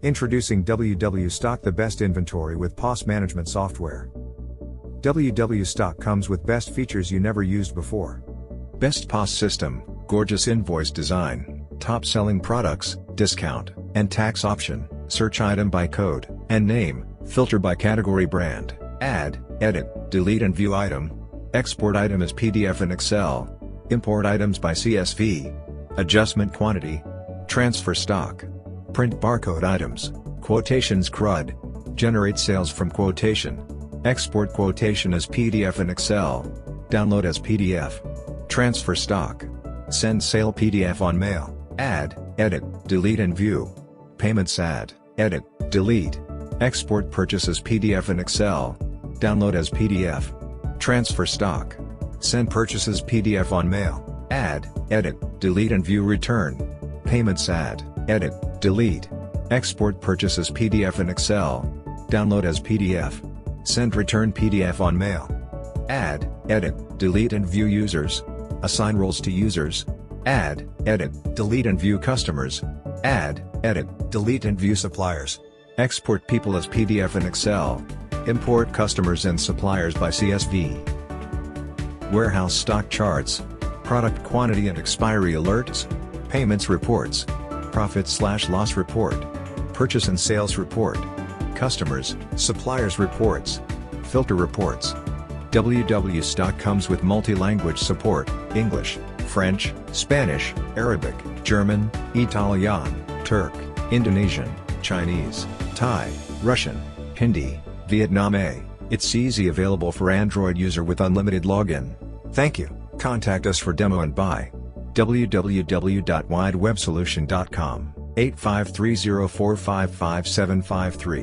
Introducing wwStock, the best inventory with POS management software. wwStock comes with best features you never used before. Best POS system, gorgeous invoice design, top selling products, discount, and tax option, search item by code and name, filter by category brand, add, edit, delete and view item, export item as PDF and Excel, import items by CSV, adjustment quantity, transfer stock, print barcode items, quotations CRUD, generate sales from quotation, export quotation as PDF and Excel, download as PDF, transfer stock, send sale PDF on mail, add, edit, delete and view, payments add, edit, delete, export purchase as PDF and Excel, download as PDF, transfer stock, send purchases PDF on mail, add, edit, delete and view return, payments add, edit, delete, export purchases PDF and Excel, download as PDF, send return PDF on mail, add, edit, delete and view users, assign roles to users, add, edit, delete and view customers, add, edit, delete and view suppliers, export people as PDF and Excel, import customers and suppliers by CSV, warehouse stock charts, product quantity and expiry alerts, payments reports, profit/loss report, purchase and sales report, customers, suppliers reports, filter reports. wwStock comes with multi-language support, English, French, Spanish, Arabic, German, Italian, Turk, Indonesian, Chinese, Thai, Russian, Hindi, Vietnamese. It's easy, available for Android user with unlimited login. Thank you. Contact us for demo and buy. www.widewebsolution.com, 8530455753.